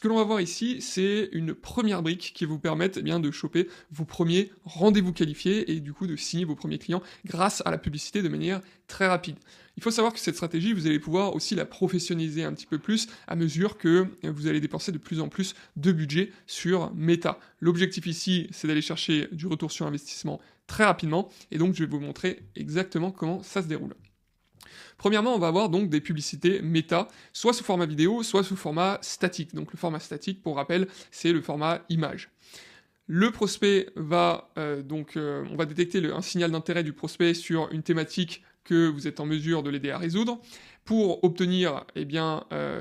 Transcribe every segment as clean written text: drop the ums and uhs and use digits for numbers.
que l'on va voir ici, c'est une première brique qui va vous permettre de choper vos premiers rendez-vous qualifiés et du coup de signer vos premiers clients grâce à la publicité de manière très rapide. Il faut savoir que cette stratégie, vous allez pouvoir aussi la professionnaliser un petit peu plus à mesure que vous allez dépenser de plus en plus de budget sur Meta. L'objectif ici, c'est d'aller chercher du retour sur investissement très rapidement et donc je vais vous montrer exactement comment ça se déroule. Premièrement, on va avoir donc des publicités méta, soit sous format vidéo, soit sous format statique. Donc le format statique, pour rappel, c'est le format image. Le prospect va on va détecter un signal d'intérêt du prospect sur une thématique que vous êtes en mesure de l'aider à résoudre. Pour obtenir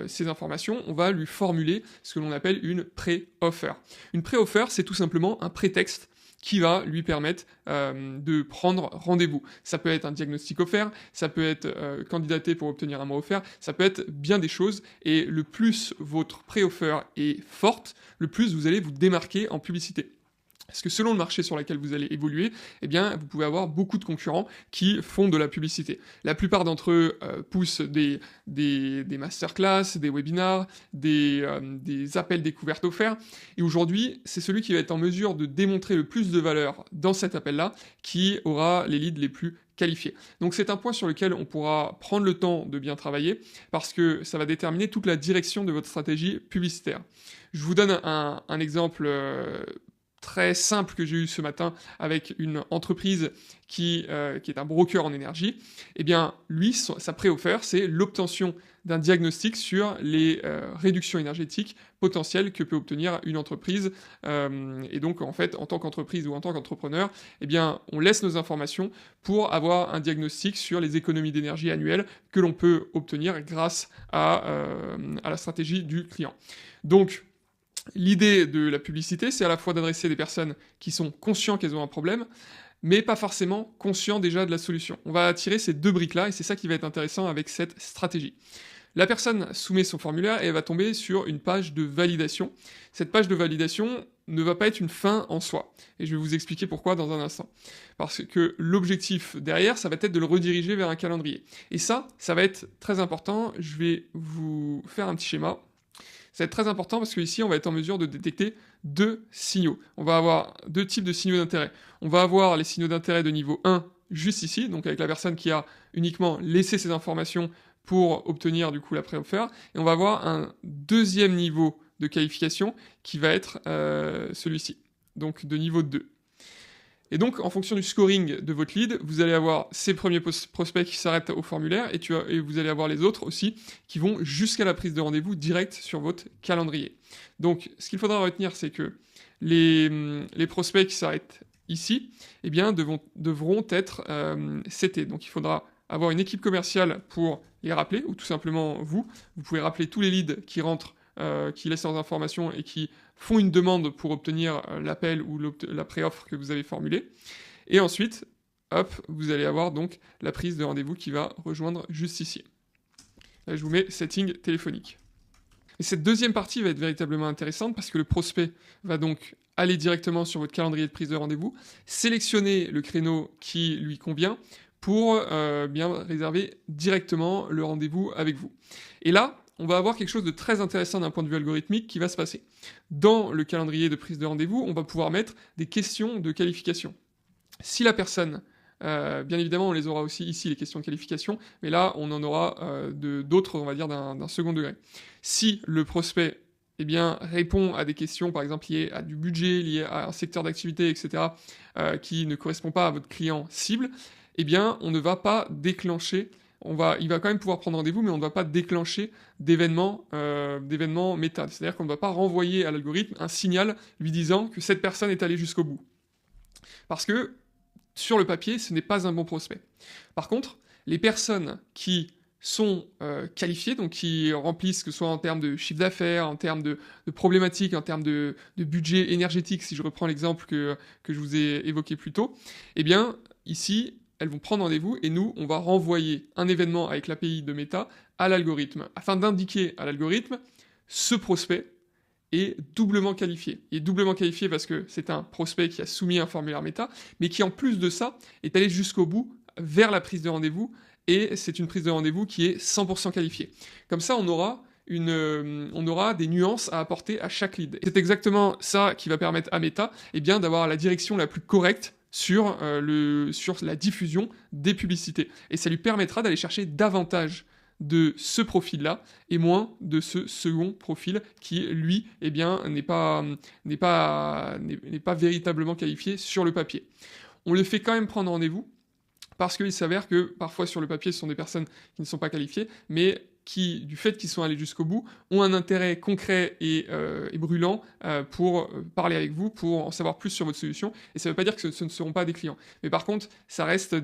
ces informations, on va lui formuler ce que l'on appelle une pré-offer. Une pré-offer, c'est tout simplement un prétexte qui va lui permettre de prendre rendez-vous. Ça peut être un diagnostic offert, ça peut être candidater pour obtenir un mois offert, ça peut être bien des choses, et le plus votre pré-offer est forte, le plus vous allez vous démarquer en publicité. Parce que selon le marché sur lequel vous allez évoluer, vous pouvez avoir beaucoup de concurrents qui font de la publicité. La plupart d'entre eux poussent des masterclass, des webinars, des appels découvertes offerts. Et aujourd'hui, c'est celui qui va être en mesure de démontrer le plus de valeur dans cet appel-là qui aura les leads les plus qualifiés. Donc c'est un point sur lequel on pourra prendre le temps de bien travailler parce que ça va déterminer toute la direction de votre stratégie publicitaire. Je vous donne un exemple très simple que j'ai eu ce matin avec une entreprise qui est un broker en énergie. Lui, sa pré-offer, c'est l'obtention d'un diagnostic sur les réductions énergétiques potentielles que peut obtenir une entreprise. Et donc, en fait, en tant qu'entreprise ou en tant qu'entrepreneur, on laisse nos informations pour avoir un diagnostic sur les économies d'énergie annuelles que l'on peut obtenir grâce à la stratégie du client. Donc, l'idée de la publicité, c'est à la fois d'adresser des personnes qui sont conscientes qu'elles ont un problème, mais pas forcément conscients déjà de la solution. On va attirer ces deux briques-là, et c'est ça qui va être intéressant avec cette stratégie. La personne soumet son formulaire et elle va tomber sur une page de validation. Cette page de validation ne va pas être une fin en soi. Et je vais vous expliquer pourquoi dans un instant. Parce que l'objectif derrière, ça va être de le rediriger vers un calendrier. Et ça va être très important. Je vais vous faire un petit schéma. Ça va être très important parce qu'ici, on va être en mesure de détecter deux signaux. On va avoir deux types de signaux d'intérêt. On va avoir les signaux d'intérêt de niveau 1, juste ici, donc avec la personne qui a uniquement laissé ses informations pour obtenir du coup la pré-offer. Et on va avoir un deuxième niveau de qualification qui va être celui-ci, donc de niveau 2. Et donc, en fonction du scoring de votre lead, vous allez avoir ces premiers prospects qui s'arrêtent au formulaire et vous allez avoir les autres aussi qui vont jusqu'à la prise de rendez-vous direct sur votre calendrier. Donc, ce qu'il faudra retenir, c'est que les prospects qui s'arrêtent ici, devront être CT. Donc, il faudra avoir une équipe commerciale pour les rappeler, ou tout simplement vous. Vous pouvez rappeler tous les leads qui rentrent, qui laissent leurs informations et qui font une demande pour obtenir l'appel ou la pré-offre que vous avez formulée. Et ensuite, vous allez avoir donc la prise de rendez-vous qui va rejoindre juste ici. Là, je vous mets setting téléphonique. Et cette deuxième partie va être véritablement intéressante parce que le prospect va donc aller directement sur votre calendrier de prise de rendez-vous, sélectionner le créneau qui lui convient pour bien réserver directement le rendez-vous avec vous. Et là, on va avoir quelque chose de très intéressant d'un point de vue algorithmique qui va se passer. Dans le calendrier de prise de rendez-vous, on va pouvoir mettre des questions de qualification. Si la personne, bien évidemment, on les aura aussi ici, les questions de qualification, mais là, on en aura d'autres, on va dire, d'un second degré. Si le prospect répond à des questions, par exemple, liées à du budget, liées à un secteur d'activité, etc., qui ne correspond pas à votre client cible, on ne va pas déclencher. Il va quand même pouvoir prendre rendez-vous, mais on ne va pas déclencher d'événements méta. C'est-à-dire qu'on ne va pas renvoyer à l'algorithme un signal lui disant que cette personne est allée jusqu'au bout. Parce que, sur le papier, ce n'est pas un bon prospect. Par contre, les personnes qui sont qualifiées, donc qui remplissent, que ce soit en termes de chiffre d'affaires, en termes de problématiques, en termes de budget énergétique, si je reprends l'exemple que je vous ai évoqué plus tôt, ici, elles vont prendre rendez-vous et nous, on va renvoyer un événement avec l'API de Meta à l'algorithme, afin d'indiquer à l'algorithme ce prospect est doublement qualifié. Il est doublement qualifié parce que c'est un prospect qui a soumis un formulaire Meta, mais qui en plus de ça est allé jusqu'au bout vers la prise de rendez-vous, et c'est une prise de rendez-vous qui est 100% qualifiée. Comme ça, on aura on aura des nuances à apporter à chaque lead. C'est exactement ça qui va permettre à Meta d'avoir la direction la plus correcte sur la diffusion des publicités. Et ça lui permettra d'aller chercher davantage de ce profil-là et moins de ce second profil qui, lui, n'est pas véritablement qualifié sur le papier. On le fait quand même prendre rendez-vous parce qu'il s'avère que parfois sur le papier, ce sont des personnes qui ne sont pas qualifiées, mais qui, du fait qu'ils sont allés jusqu'au bout, ont un intérêt concret et brûlant pour parler avec vous, pour en savoir plus sur votre solution. Et ça ne veut pas dire que ce ne seront pas des clients. Mais par contre, ça reste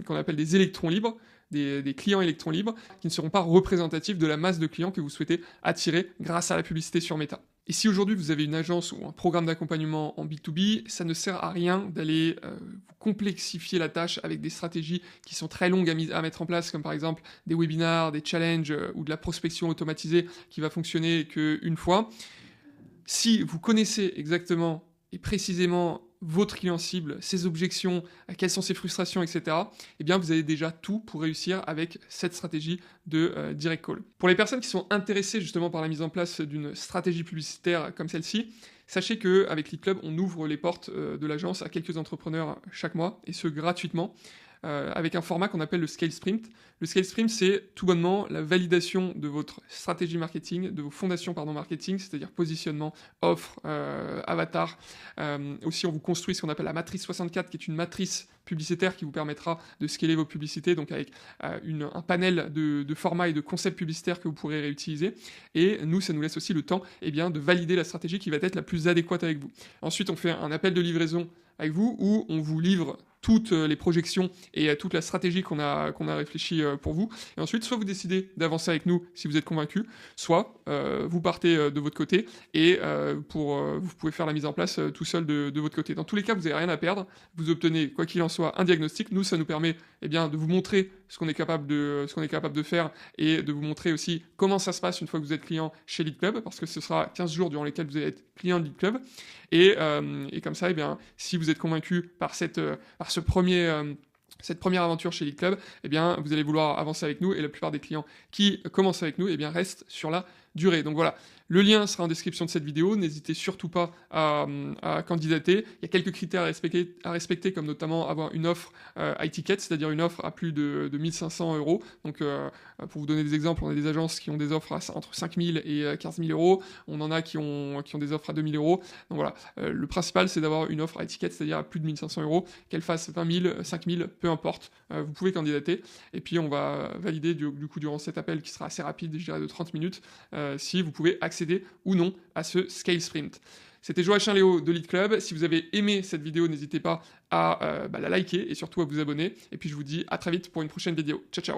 qu'on appelle des électrons libres, des clients électrons libres, qui ne seront pas représentatifs de la masse de clients que vous souhaitez attirer grâce à la publicité sur Meta. Et si aujourd'hui vous avez une agence ou un programme d'accompagnement en B2B, ça ne sert à rien d'aller vous complexifier la tâche avec des stratégies qui sont très longues à mettre en place, comme par exemple des webinars, des challenges ou de la prospection automatisée qui va fonctionner qu'une fois. Si vous connaissez exactement et précisément votre client cible, ses objections, quelles sont ses frustrations, etc., eh bien vous avez déjà tout pour réussir avec cette stratégie de direct call. Pour les personnes qui sont intéressées justement par la mise en place d'une stratégie publicitaire comme celle-ci, sachez qu'avec Lead Club, on ouvre les portes de l'agence à quelques entrepreneurs chaque mois, et ce gratuitement, avec un format qu'on appelle le Scale Sprint. Le Scale Sprint, c'est tout bonnement la validation de votre stratégie marketing, de vos fondations marketing, c'est-à-dire positionnement, offre, avatar. Aussi, on vous construit ce qu'on appelle la matrice 64, qui est une matrice publicitaire qui vous permettra de scaler vos publicités, donc avec un panel de formats et de concepts publicitaires que vous pourrez réutiliser. Et nous, ça nous laisse aussi le temps de valider la stratégie qui va être la plus adéquate avec vous. Ensuite, on fait un appel de livraison avec vous où on vous livre toutes les projections et toute la stratégie qu'on a réfléchi pour vous. Et ensuite, soit vous décidez d'avancer avec nous si vous êtes convaincu, soit vous partez de votre côté et vous pouvez faire la mise en place tout seul de votre côté. Dans tous les cas, vous n'avez rien à perdre. Vous obtenez, quoi qu'il en soit, un diagnostic. Nous, ça nous permet de vous montrer ce qu'on est capable de faire et de vous montrer aussi comment ça se passe une fois que vous êtes client chez Lead Club, parce que ce sera 15 jours durant lesquels vous allez être client de Lead Club. Et comme ça, si vous êtes convaincu par cette première aventure chez Lead Club, vous allez vouloir avancer avec nous, et la plupart des clients qui commencent avec nous restent sur la durée. Donc voilà, le lien sera en description de cette vidéo, n'hésitez surtout pas à candidater. Il y a quelques critères à respecter, comme notamment avoir une offre high ticket, c'est-à-dire une offre à plus de 1500 €. Donc pour vous donner des exemples, on a des agences qui ont des offres entre 5000 et 15 000 €, on en a qui ont des offres à 2000 €. Donc voilà, le principal c'est d'avoir une offre high ticket, c'est-à-dire à plus de 1500 €, qu'elle fasse 20 000, 5000, peu importe, vous pouvez candidater, et puis on va valider du coup durant cet appel qui sera assez rapide, je dirais de 30 minutes, si vous pouvez accéder ou non à ce Scale Sprint. C'était Joachim Léo de Lead Club. Si vous avez aimé cette vidéo, n'hésitez pas à la liker et surtout à vous abonner. Et puis je vous dis à très vite pour une prochaine vidéo. Ciao, ciao.